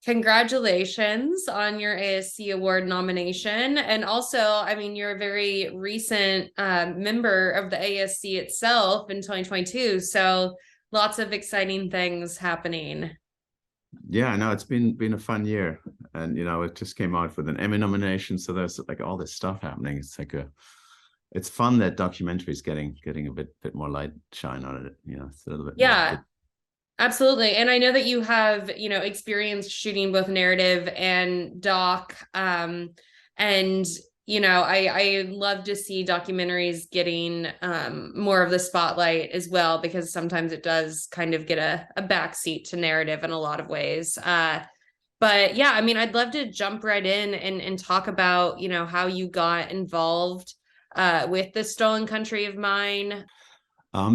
Congratulations on your ASC award nomination. And also, I mean, you're a very recent member of the ASC itself in 2022. So lots of exciting things happening. Yeah, no, it's been a fun year, and it just came out with an Emmy nomination, so there's like all this stuff happening. It's fun that documentary is getting a bit more light shine on it. It's a little bit more Yeah, absolutely. And I know that you have, experience shooting both narrative and doc. And I love to see documentaries getting more of the spotlight as well, because sometimes it does kind of get a backseat to narrative in a lot of ways. But yeah, I mean, I'd love to jump right in and talk about, how you got involved with The Stolen Country of Mine.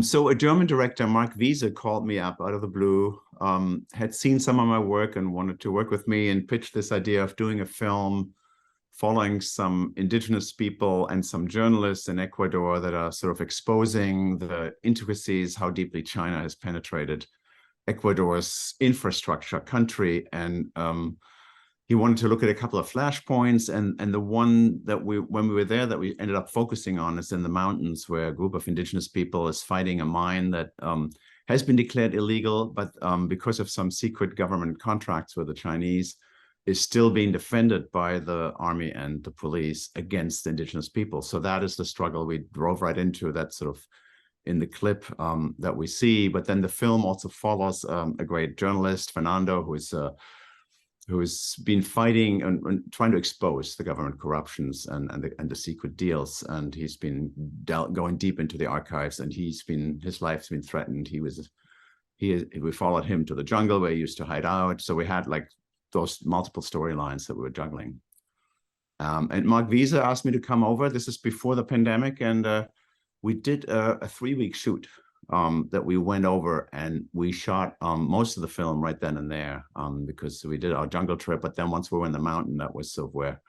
So a German director, Mark Wiese, called me up out of the blue, had seen some of my work and wanted to work with me and pitched this idea of doing a film following some indigenous people and some journalists in Ecuador that are sort of exposing the intricacies, how deeply China has penetrated Ecuador's infrastructure country. And he wanted to look at a couple of flashpoints, and the one that when we were there that we ended up focusing on is in the mountains, where a group of indigenous people is fighting a mine that has been declared illegal, but because of some secret government contracts with the Chinese, is still being defended by the army and the police against indigenous people. So that is the struggle we drove right into. That sort of in the clip that we see. But then the film also follows a great journalist, Fernando, who's been fighting and trying to expose the government corruptions and the secret deals. And he's been going deep into the archives, and his life's been threatened. We followed him to the jungle where he used to hide out. So we had like those multiple storylines that we were juggling. And Mark Wiese asked me to come over. This is before the pandemic, and we did a 3-week shoot that we went over, and we shot most of the film right then and there because we did our jungle trip. But then once we were in the mountain, that was sort of where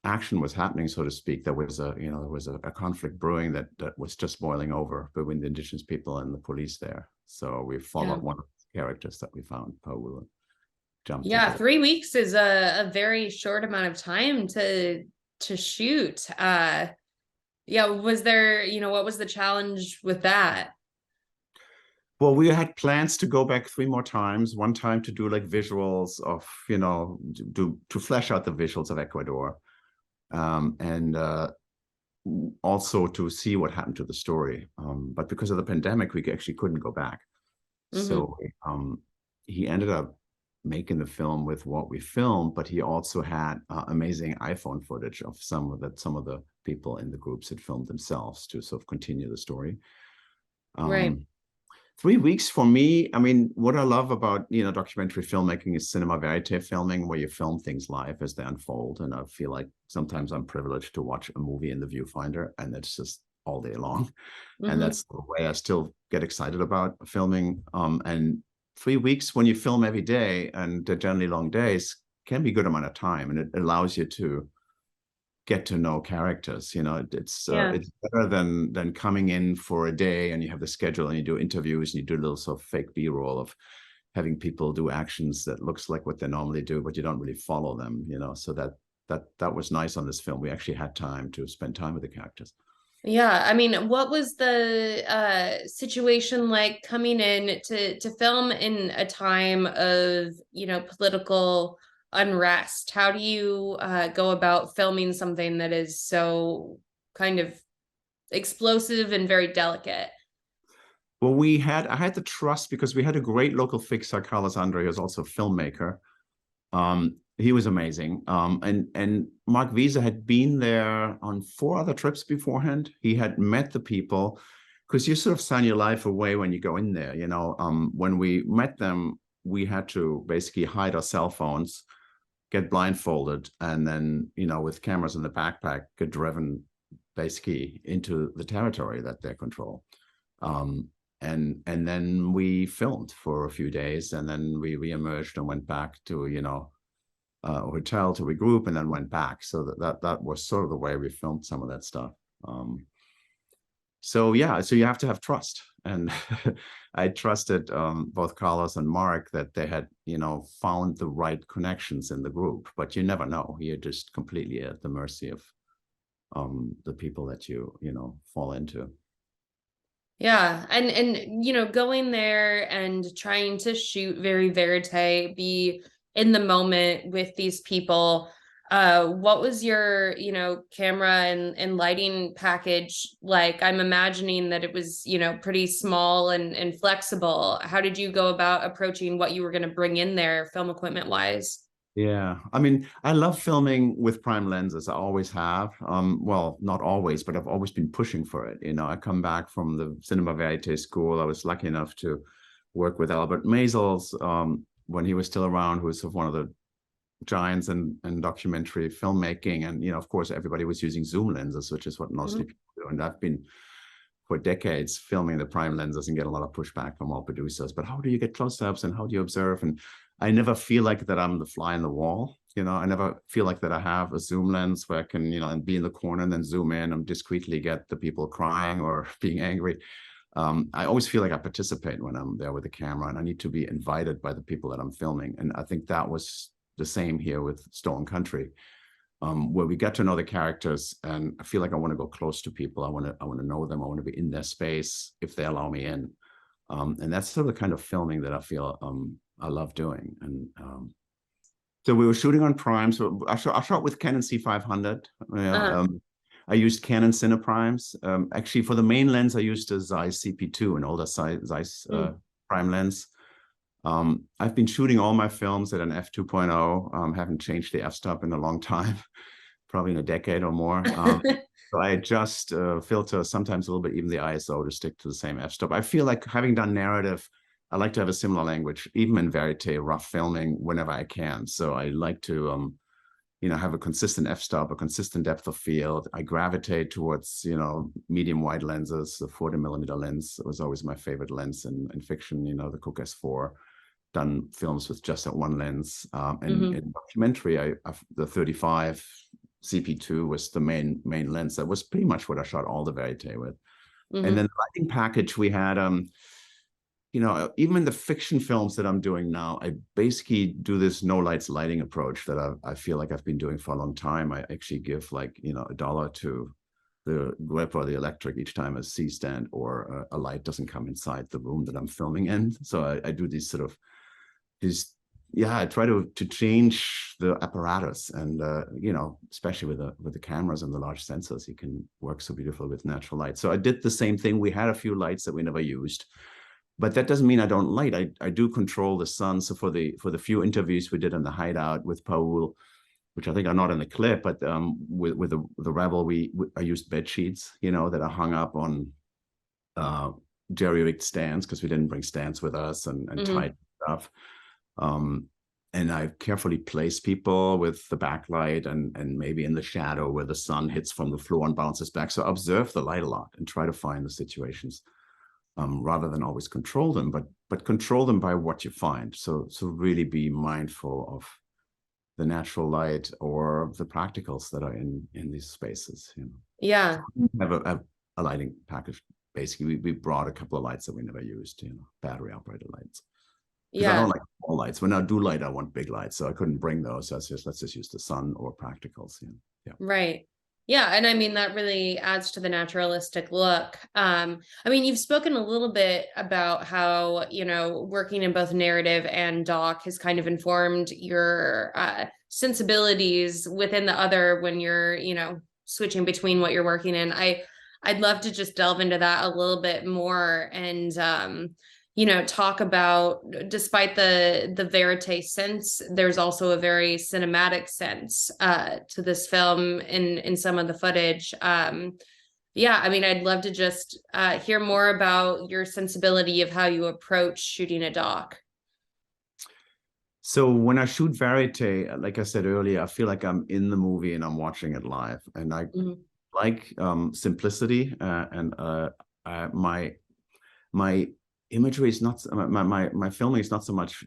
action was happening, so to speak. There was a conflict brewing that was just boiling over between the indigenous people and the police there. So we followed one of the characters that we found, Paul. Yeah, 3 weeks is a very short amount of time to shoot. Yeah, was there, what was the challenge with that? Well, we had plans to go back 3 more times. One time to do like visuals of, to flesh out the visuals of Ecuador, and also to see what happened to the story. But because of the pandemic, we actually couldn't go back. Mm-hmm. So he ended up making the film with what we filmed, but he also had amazing iPhone footage of some of the people in the groups had filmed themselves to sort of continue the story. Right. 3 weeks for me, I mean, what I love about documentary filmmaking is cinema verite filming, where you film things live as they unfold. And I feel like sometimes I'm privileged to watch a movie in the viewfinder, and it's just all day long. Mm-hmm. And that's the way I still get excited about filming. And 3 weeks when you film every day, and they're generally long days, can be a good amount of time, and it allows you to get to know characters. It's better than coming in for a day and you have the schedule and you do interviews and you do a little sort of fake B-roll of having people do actions that looks like what they normally do, but you don't really follow them. So that was nice on this film. We actually had time to spend time with the characters. Yeah, I mean, what was the situation like coming in to film in a time of, political unrest? How do you go about filming something that is so kind of explosive and very delicate? Well, I had the trust because we had a great local fixer, Carlos Andre, who's also a filmmaker. He was amazing. And Mark Wiese had been there on 4 other trips beforehand. He had met the people, because you sort of sign your life away when you go in there. When we met them, we had to basically hide our cell phones, get blindfolded, and then, with cameras in the backpack, get driven basically into the territory that they control. And then we filmed for a few days, and then we reemerged and went back to, a hotel to regroup, and then went back. So that was sort of the way we filmed some of that stuff. So yeah, so you have to have trust. And I trusted both Carlos and Mark that they had, found the right connections in the group. But you never know. You're just completely at the mercy of the people that you fall into. Yeah, and going there and trying to shoot very verite, be in the moment with these people. What was your, camera and lighting package like? I'm imagining that it was, pretty small and flexible. How did you go about approaching what you were going to bring in there, film equipment wise? Yeah, I mean, I love filming with prime lenses. I always have. Well, not always, but I've always been pushing for it. I come back from the Cinema Verite school. I was lucky enough to work with Albert Maysles when he was still around, who was sort of one of the giants in documentary filmmaking. And, of course, everybody was using zoom lenses, which is what mostly people do. And I've been for decades filming the prime lenses and get a lot of pushback from all producers. But how do you get close-ups and how do you observe? And I never feel like that I'm the fly in the wall. I never feel like that I have a zoom lens where I can, and be in the corner and then zoom in and discreetly get the people crying or being angry. I always feel like I participate when I'm there with the camera, and I need to be invited by the people that I'm filming. And I think that was the same here with Stolen Country, where we get to know the characters, and I feel like I want to go close to people. I want to know them. I want to be in their space if they allow me in. And that's sort of the kind of filming that I feel I love doing. And so we were shooting on prime. So I shot with Canon C500. I used Canon Cineprimes. Actually, for the main lens, I used a Zeiss CP2, an older Zeiss prime lens. I've been shooting all my films at an f2.0. Haven't changed the f-stop in a long time, probably in a decade or more. So I adjust filter, sometimes a little bit, even the ISO, to stick to the same f-stop. I feel like, having done narrative, I like to have a similar language, even in verite, rough filming, whenever I can. So I like to, have a consistent f-stop, a consistent depth of field. I gravitate towards, medium wide lenses. The 40mm lens was always my favorite lens in fiction, the Cooke S4. Done films with just that one lens. And in documentary, the 35 CP2 was the main lens. That was pretty much what I shot all the verite with. And then the lighting package we had, even in the fiction films that I'm doing now, I basically do this no lights lighting approach that I feel like I've been doing for a long time. I actually give $1 to the grip or the electric each time a C-stand or a light doesn't come inside the room that I'm filming in. So I do these sort of I try to change the apparatus, and especially with the cameras and the large sensors, you can work so beautiful with natural light. So I did the same thing. We had a few lights that we never used, but that doesn't mean I don't light. I do control the sun. So for the few interviews we did in the hideout with Paul, which I think are not in the clip, but with the Rebel, I used bed sheets, that are hung up on jerry-rigged stands, because we didn't bring stands with us, and tied stuff. And I carefully place people with the backlight and maybe in the shadow where the sun hits from the floor and bounces back. So observe the light a lot and try to find the situations, rather than always control them, but control them by what you find. So really be mindful of the natural light or the practicals that are in these spaces. Yeah. So we have a lighting package. Basically, we brought a couple of lights that we never used, battery operated lights. Because I don't like small lights. When I do light, I want big lights. So I couldn't bring those. So let's just use the sun or practicals. Yeah. Right. Yeah. And I mean, that really adds to the naturalistic look. I mean, you've spoken a little bit about how, working in both narrative and doc has kind of informed your sensibilities within the other when you're, switching between what you're working in. I'd love to just delve into that a little bit more and, talk about, despite the verite sense, there's also a very cinematic sense to this film in some of the footage. Yeah, I mean, I'd love to just hear more about your sensibility of how you approach shooting a doc. So when I shoot verite, like I said earlier, I feel like I'm in the movie and I'm watching it live. And I like simplicity, and my imagery is not, my filming is not so much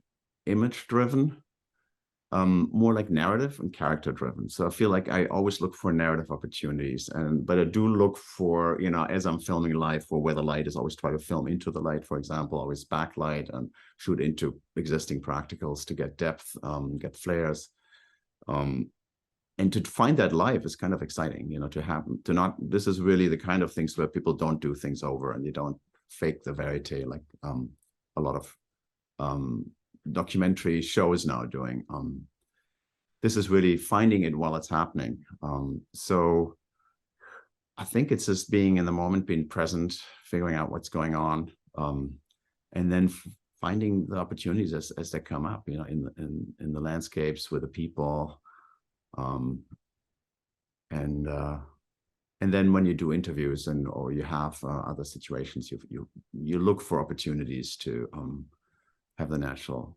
image driven. more like narrative and character driven. So I feel like I always look for narrative opportunities, but I do look for, as I'm filming live, for where the light is, always try to film into the light, for example, always backlight and shoot into existing practicals to get depth, get flares. And to find that live is kind of exciting, this is really the kind of things where people don't do things over and you don't fake the verite like a lot of documentary shows now doing. This is really finding it while it's happening. So I think it's just being in the moment, being present, figuring out what's going on, and then finding the opportunities as they come up, in the landscapes with the people. And then when you do interviews or you have other situations, you look for opportunities to have the natural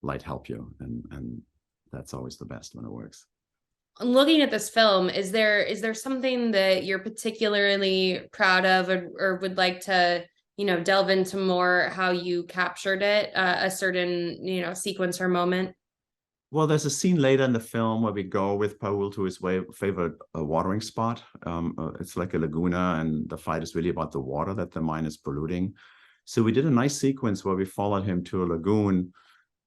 light help you, and that's always the best when it works. Looking at this film, is there something that you're particularly proud of, or would like to, delve into more how you captured it, a certain, sequence or moment? Well, there's a scene later in the film where we go with Paul to his favorite watering spot. It's like a laguna, and the fight is really about the water that the mine is polluting. So we did a nice sequence where we followed him to a lagoon.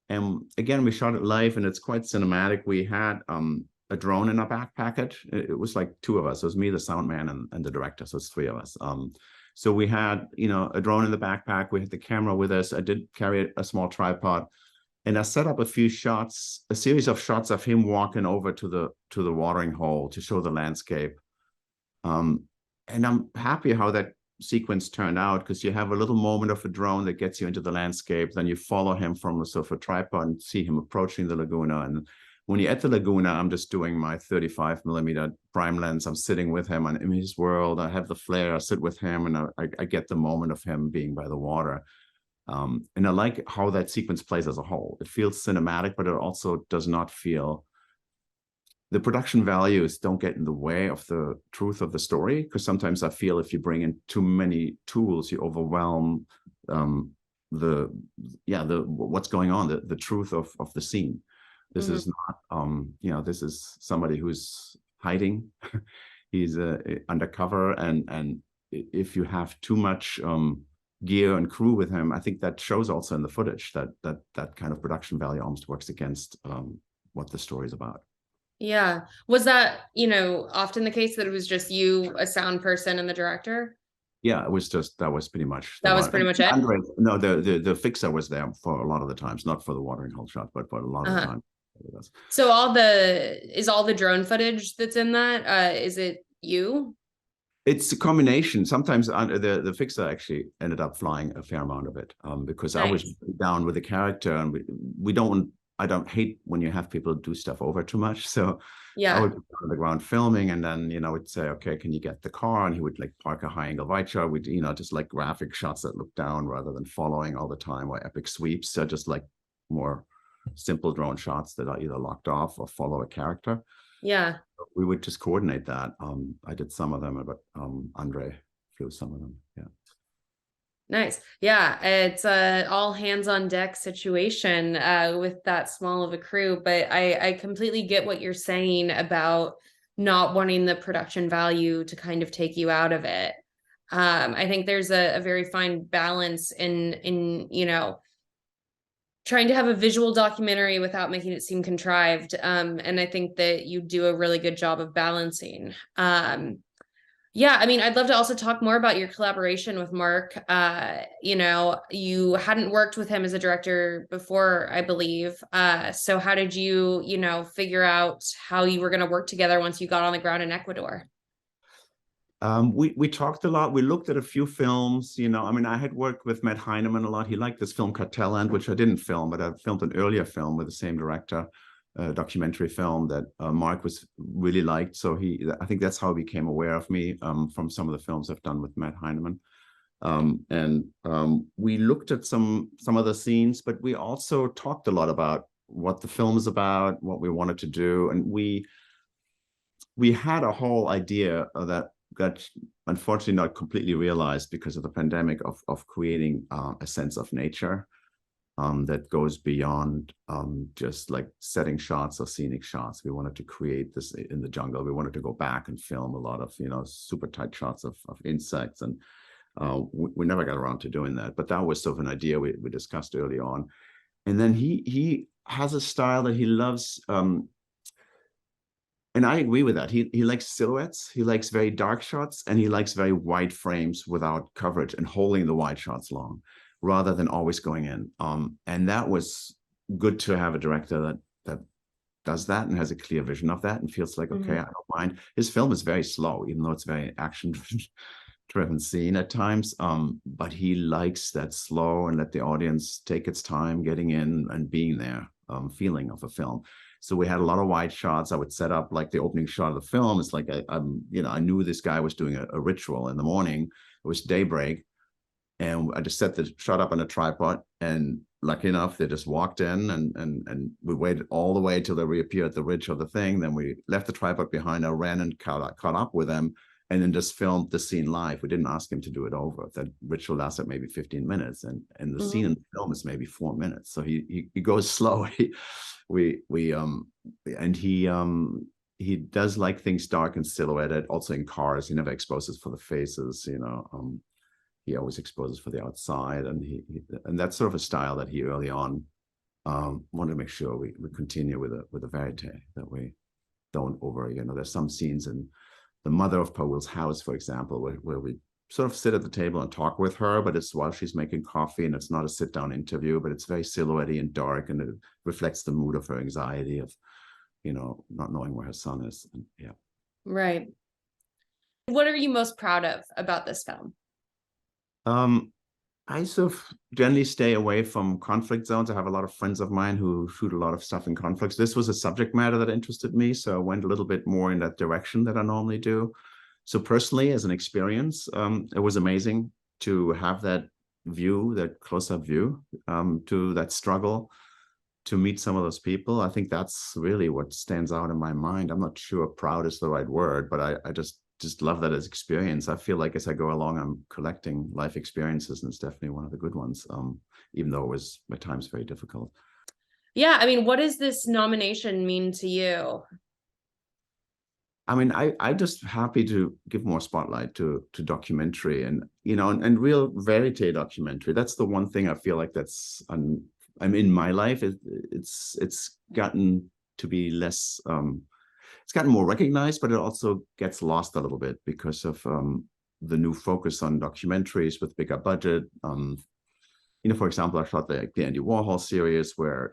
And again, we shot it live, and it's quite cinematic. We had a drone in our back pocket. It was like two of us. It was me, the sound man, and the director. So it's three of us. So we had, a drone in the backpack. We had the camera with us. I did carry a small tripod. And I set up a series of shots of him walking over to the watering hole to show the landscape. And I'm happy how that sequence turned out, because you have a little moment of a drone that gets you into the landscape. Then you follow him from a sort of a tripod and see him approaching the laguna. And when you're at the laguna, I'm just doing my 35mm prime lens. I'm sitting with him in his world. I have the flare. I sit with him, and I get the moment of him being by the water. And I like how that sequence plays as a whole. It feels cinematic, but it also does not feel, the production values don't get in the way of the truth of the story, because sometimes I feel if you bring in too many tools, you overwhelm what's going on, the truth of the scene. This is not, this is somebody who's hiding. He's undercover, and if you have too much gear and crew with him, I think that shows also in the footage that kind of production value almost works against what the story is about. Yeah. Was that, often the case that it was just you, a sound person, and the director? Yeah, that was pretty much That was pretty much it? Andre, no, the fixer was there for a lot of the times, not for the watering hole shot, but for a lot of the time. So all the drone footage that's in that, is it you? It's a combination. Sometimes the fixer actually ended up flying a fair amount of it, because I was down with the character, and I don't hate when you have people do stuff over too much. So I would be on the ground filming, and then, would say, okay, can you get the car? And he would like park a high angle wide shot. We'd, just like graphic shots that look down rather than following all the time, or epic sweeps. So just like more simple drone shots that are either locked off or follow a character. Yeah. We would just coordinate that. I did some of them, but Andre flew some of them. Yeah. Nice. Yeah, it's a all hands on deck situation with that small of a crew, but I completely get what you're saying about not wanting the production value to kind of take you out of it. I think there's a very fine balance in trying to have a visual documentary without making it seem contrived. And I think that you do a really good job of balancing. Yeah, I mean, I'd love to also talk more about your collaboration with Mark. You hadn't worked with him as a director before, I believe. So how did you, figure out how you were going to work together once you got on the ground in Ecuador? We talked a lot. We looked at a few films. I had worked with Matt Heineman a lot. He liked this film Cartel Land, which I didn't film, but I filmed an earlier film with the same director, a documentary film that Mark was really liked. So I think that's how he became aware of me, from some of the films I've done with Matt Heineman. We looked at some of the scenes, but we also talked a lot about what the film is about, what we wanted to do, and we had a whole idea that got unfortunately not completely realized because of the pandemic, of creating a sense of nature. that goes beyond just like setting shots or scenic shots. We wanted to create this in the jungle. We wanted to go back and film a lot of, super tight shots of insects. And we never got around to doing that. But that was sort of an idea we discussed early on. And then he has a style that he loves. And I agree with that. He likes silhouettes. He likes very dark shots, and he likes very wide frames without coverage and holding the wide shots long, rather than always going in. And that was good to have a director that does that and has a clear vision of that and feels like, okay, I don't mind. His film is very slow, even though it's very action driven scene at times. But he likes that slow and let the audience take its time getting in and being there, feeling of a film. So we had a lot of wide shots. I would set up like the opening shot of the film. It's like I knew this guy was doing a ritual in the morning. It was daybreak, and I just set the shot up on a tripod. And lucky enough, they just walked in, and we waited all the way till they reappeared at the ridge of the thing. Then we left the tripod behind. I ran and caught up with them, and then just filmed the scene live. We didn't ask him to do it over. That ritual lasted maybe 15 minutes, and the scene in the film is maybe 4 minutes. So he goes slow. He does like things dark and silhouetted, also in cars. He never exposes for the faces, he always exposes for the outside, and that's sort of a style that he early on wanted to make sure we continue with a verite, that we don't there's some scenes in The Mother of Powell's House, for example, where we sort of sit at the table and talk with her, but it's while she's making coffee, and it's not a sit-down interview, but it's very silhouette-y and dark, and it reflects the mood of her anxiety of, not knowing where her son is. And, yeah. Right. What are you most proud of about this film? I sort of generally stay away from conflict zones. I have a lot of friends of mine who shoot a lot of stuff in conflicts. This was a subject matter that interested me, so I went a little bit more in that direction that I normally do. So personally, as an experience, it was amazing to have that view, that close-up view, to that struggle, to meet some of those people. I think that's really what stands out in my mind. I'm not sure proud is the right word, but I just love that as experience. I feel like as I go along, I'm collecting life experiences, and it's definitely one of the good ones, even though it was at times very difficult. Yeah, I mean, what does this nomination mean to you? I mean, I'm just happy to give more spotlight to documentary and and real verite documentary. That's the one thing I feel like that's I'm in my life. It's gotten to be less. It's gotten more recognized, but it also gets lost a little bit because of the new focus on documentaries with bigger budget. For example, I shot the Andy Warhol series where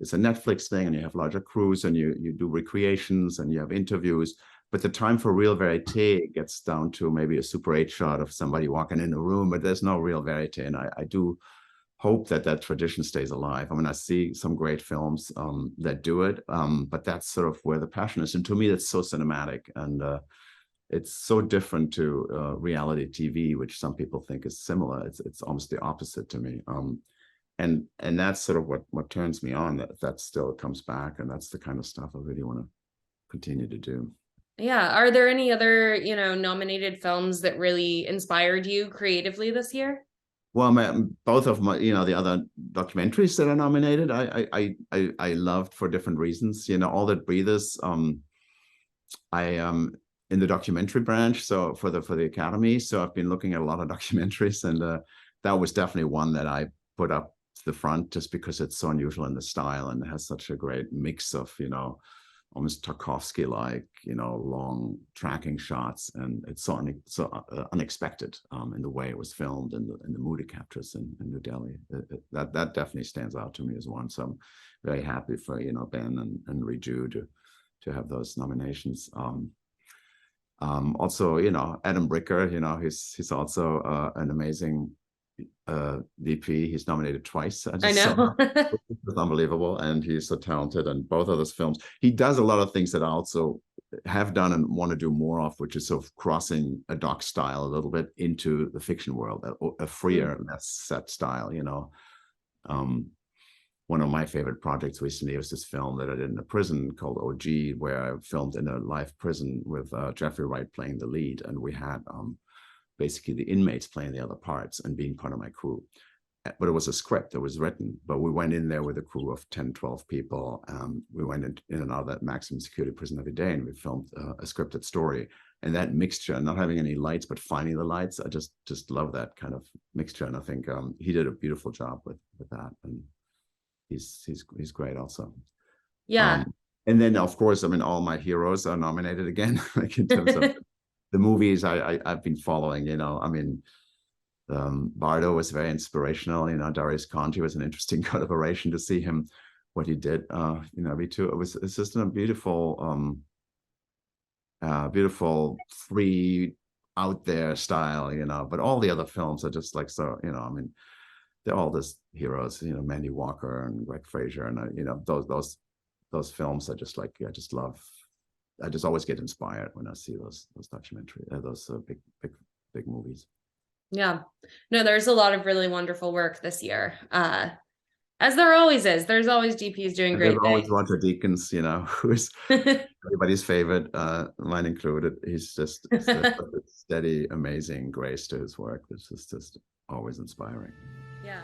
it's a Netflix thing, and you have larger crews, and you do recreations, and you have interviews. But the time for real verite gets down to maybe a Super 8 shot of somebody walking in a room, but there's no real verite. And I do hope that tradition stays alive. I mean, I see some great films that do it, but that's sort of where the passion is. And to me, that's so cinematic, and it's so different to reality TV, which some people think is similar. It's almost the opposite to me. And that's sort of what turns me on, that still comes back, and that's the kind of stuff I really want to continue to do. Yeah. Are there any other, nominated films that really inspired you creatively this year? Well, both of my, the other documentaries that are nominated, I loved for different reasons. All That Breathes, I am in the documentary branch, so for the Academy. So I've been looking at a lot of documentaries, and that was definitely one that I put up to the front just because it's so unusual in the style, and it has such a great mix of, almost Tarkovsky-like, long tracking shots, and it's so unexpected in the way it was filmed and the mood it captures in New Delhi. That definitely stands out to me as one. So I'm very happy for Ben and Riju to have those nominations. Also, Adam Bricker, he's also an amazing DP. He's nominated twice. I know. It's unbelievable, and he's so talented. And both of those films, he does a lot of things that I also have done and want to do more of, which is sort of crossing a doc style a little bit into the fiction world, a freer, less set style. One of my favorite projects recently was this film that I did in a prison called OG, where I filmed in a live prison with Jeffrey Wright playing the lead, and we had basically the inmates playing the other parts and being part of my crew. but it was a script that was written. But we went in there with a crew of 10, 12 people. We went in and out of that maximum security prison every day, and we filmed a scripted story. And that mixture, not having any lights, but finding the lights, I just love that kind of mixture. And I think he did a beautiful job with that. And he's great also. Yeah. And then, of course, I mean, all my heroes are nominated again, like in terms of the movies I've been following, you know. I mean, Bardo was very inspirational. You know, Darius Conti was an interesting collaboration to see him, what he did. You know, it's just a beautiful, beautiful, free, out there style, you know. But all the other films are just like, so, you know, I mean, they're all just heroes, you know, Mandy Walker and Greg Fraser, and you know, those films are just like, I just love. I just always get inspired when I see those documentaries, those big movies. Yeah. No, there's a lot of really wonderful work this year. As there always is. There's always DPs doing And great there's always things. Roger Deakins, you know, who is everybody's favorite, mine included. He's just a steady, amazing grace to his work. This is just always inspiring. Yeah.